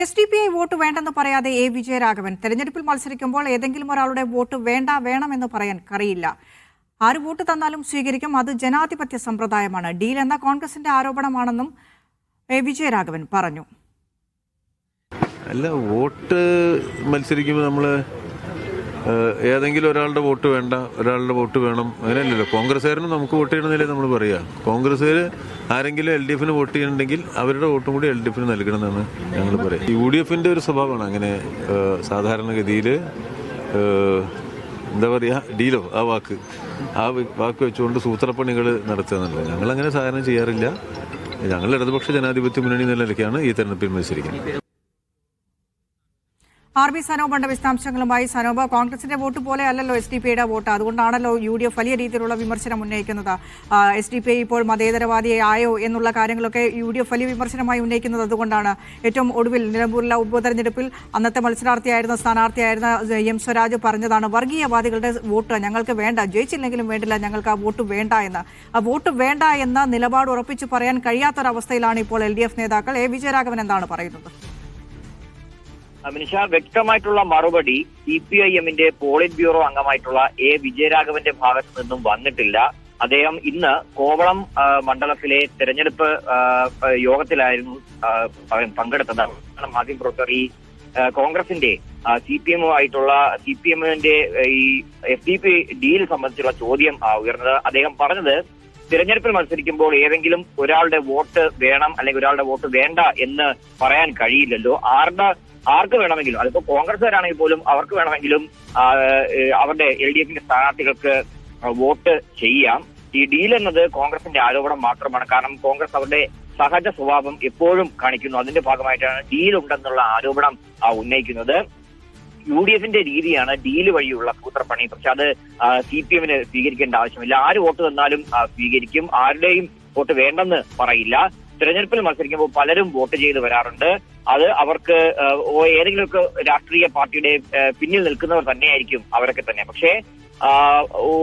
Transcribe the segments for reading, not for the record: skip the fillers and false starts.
SDPI vote വേണ്ടെന്ന് പറയാതെ A Vijayaraghavan തെരഞ്ഞെടുപ്പിൽ മത്സരിക്കുമ്പോൾ ഏതെങ്കിലും ഒരാളുടെ വോട്ട് വേണമെന്ന് പറയാൻ കഴിയില്ല. ആര് വോട്ട് തന്നാലും സ്വീകരിക്കും. അത് ജനാധിപത്യ സമ്പ്രദായമാണ്. ഡീൽ എന്ന കോൺഗ്രസിന്റെ ആരോപണമാണെന്നും എ വിജയരാഘവൻ പറഞ്ഞു. അല്ല, വോട്ട് മത്സരിക്കുമ്പോൾ നമ്മൾ ഏതെങ്കിലും ഒരാളുടെ വോട്ട് വേണ്ട, ഒരാളുടെ വോട്ട് വേണം, അങ്ങനെയല്ലല്ലോ. കോൺഗ്രസ്സുകാരനും നമുക്ക് വോട്ട് ചെയ്യണമെന്നല്ലേ നമ്മൾ പറയുക. കോൺഗ്രസ്സുകാർ ആരെങ്കിലും LDF വോട്ട് ചെയ്യണമെങ്കിൽ അവരുടെ വോട്ടും കൂടി LDF നൽകണമെന്നാണ് ഞങ്ങൾ പറയുക. UDF ഒരു സ്വഭാവമാണ് അങ്ങനെ. സാധാരണഗതിയിൽ എന്താ പറയുക, ഡീലോ ആ വാക്ക് വെച്ചുകൊണ്ട് സൂത്രപ്പണികൾ നടത്തുക എന്നുള്ളത് ഞങ്ങളങ്ങനെ സാധാരണ ചെയ്യാറില്ല. ഞങ്ങൾ ഇടതുപക്ഷ ജനാധിപത്യ മുന്നണി എന്ന നിലയ്ക്കാണ് ഈ തെരഞ്ഞെടുപ്പിൽ മത്സരിക്കുന്നത്. RB സനോബ് വിശദാംശങ്ങളുമായി. സനോബ്, കോൺഗ്രസിന്റെ വോട്ട് പോലെ അല്ലല്ലോ SDPIയുടെ വോട്ട്. അതുകൊണ്ടാണല്ലോ UDF വലിയ രീതിയിലുള്ള വിമർശനം ഉന്നയിക്കുന്നത്. SDPI ഇപ്പോൾ മതേതരവാദിയായോ എന്നുള്ള കാര്യങ്ങളൊക്കെ UDF വലിയ വിമർശനമായി ഉന്നയിക്കുന്നത് അതുകൊണ്ടാണ്. ഏറ്റവും ഒടുവിൽ നിലമ്പൂരിലെ ഉപതെരഞ്ഞെടുപ്പിൽ അന്നത്തെ മത്സരാർത്ഥിയായിരുന്ന സ്ഥാനാർത്ഥിയായിരുന്ന M സ്വരാജ് പറഞ്ഞതാണ്, വർഗീയവാദികളുടെ വോട്ട് ഞങ്ങൾക്ക് വേണ്ട, ജയിച്ചില്ലെങ്കിലും വേണ്ടില്ല, ഞങ്ങൾക്ക് ആ വോട്ട് വേണ്ട എന്ന്. ആ വോട്ട് വേണ്ട എന്ന നിലപാട് ഉറപ്പിച്ചു പറയാൻ കഴിയാത്തൊരവസ്ഥയിലാണ് ഇപ്പോൾ LDF നേതാക്കൾ. എ വിജയരാഘവൻ എന്താണ് പറയുന്നത്? മിനിഷ, വ്യക്തമായിട്ടുള്ള മറുപടി CPIM പോളിറ്റ് ബ്യൂറോ അംഗമായിട്ടുള്ള എ വിജയരാഘവന്റെ ഭാഗത്തു നിന്നും വന്നിട്ടില്ല. അദ്ദേഹം ഇന്ന് കോവളം മണ്ഡലത്തിലെ തെരഞ്ഞെടുപ്പ് യോഗത്തിലായിരുന്നു പങ്കെടുത്തത്. മാധ്യമപ്രവർത്തകർ ഈ കോൺഗ്രസിന്റെ CPIM-ന്റെ ഈ SDPI ഡീൽ സംബന്ധിച്ചുള്ള ചോദ്യം ഉയർന്നത്. അദ്ദേഹം പറഞ്ഞത്, തിരഞ്ഞെടുപ്പിൽ മത്സരിക്കുമ്പോൾ ഏതെങ്കിലും ഒരാളുടെ വോട്ട് വേണം അല്ലെങ്കിൽ ഒരാളുടെ വോട്ട് വേണ്ട എന്ന് പറയാൻ കഴിയില്ലല്ലോ. ആർക്ക് വേണമെങ്കിലും, അതിപ്പോ കോൺഗ്രസ്സുകാരാണെങ്കിൽ പോലും അവർക്ക് വേണമെങ്കിലും അവരുടെ LDFന്റെ സ്ഥാനാർത്ഥികൾക്ക് വോട്ട് ചെയ്യാം. ഈ ഡീൽ എന്നത് കോൺഗ്രസിന്റെ ആരോപണം മാത്രമാണ്. കാരണം കോൺഗ്രസ് അവരുടെ സഹജ സ്വഭാവം എപ്പോഴും കാണിക്കുന്നു. അതിന്റെ ഭാഗമായിട്ടാണ് ഡീൽ ഉണ്ടെന്നുള്ള ആരോപണം ഉന്നയിക്കുന്നത്. UDFന്റെ രീതിയാണ് ഡീല് വഴിയുള്ള സൂത്രപ്പണി. പക്ഷെ അത് CPM സ്വീകരിക്കേണ്ട ആവശ്യമില്ല. ആര് വോട്ട് തന്നാലും സ്വീകരിക്കും. ആരുടെയും വോട്ട് വേണ്ടെന്ന് പറയില്ല. തെരഞ്ഞെടുപ്പിൽ മത്സരിക്കുമ്പോൾ പലരും വോട്ട് ചെയ്ത് വരാറുണ്ട്. അത് അവർക്ക് ഏതെങ്കിലുമൊക്കെ രാഷ്ട്രീയ പാർട്ടിയുടെ പിന്നിൽ നിൽക്കുന്നവർ തന്നെയായിരിക്കും അവരൊക്കെ തന്നെ. പക്ഷേ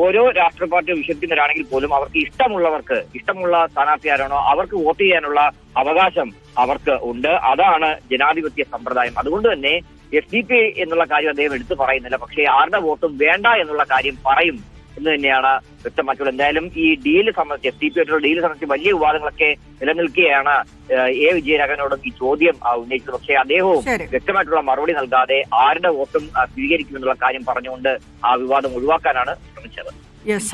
ഓരോ രാഷ്ട്രീയ പാർട്ടി വിശ്വസിക്കുന്നവരാണെങ്കിൽ പോലും അവർക്ക് ഇഷ്ടമുള്ള സ്ഥാനാർത്ഥി ആരാണോ അവർക്ക് വോട്ട് ചെയ്യാനുള്ള അവകാശം അവർക്ക് ഉണ്ട്. അതാണ് ജനാധിപത്യ സമ്പ്രദായം. അതുകൊണ്ട് തന്നെ SDPI എന്നുള്ള കാര്യം അദ്ദേഹം എടുത്തു പറയുന്നില്ല. പക്ഷേ ആരുടെ വോട്ടും വേണ്ട എന്നുള്ള കാര്യം പറയും എന്ന് തന്നെയാണ് വ്യക്തമാക്കിയുള്ളത്. എന്തായാലും ഈ ഡീല് സംബന്ധിച്ച് SDPI ഡീല് സംബന്ധിച്ച് വലിയ വിവാദങ്ങളൊക്കെ നിലനിൽക്കുകയാണ് എ വിജയരാഘവനോടും ഈ ചോദ്യം ഉന്നയിച്ചത്. പക്ഷേ അദ്ദേഹവും വ്യക്തമായിട്ടുള്ള മറുപടി നൽകാതെ ആരുടെ വോട്ടും സ്വീകരിക്കുമെന്നുള്ള കാര്യം പറഞ്ഞുകൊണ്ട് ആ വിവാദം ഒഴിവാക്കാനാണ് ശ്രമിച്ചത്.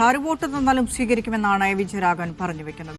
ആര് വോട്ട് തന്നാലും സ്വീകരിക്കുമെന്നാണ് എ വിജയരാഘവൻ പറഞ്ഞു വെക്കുന്നത്.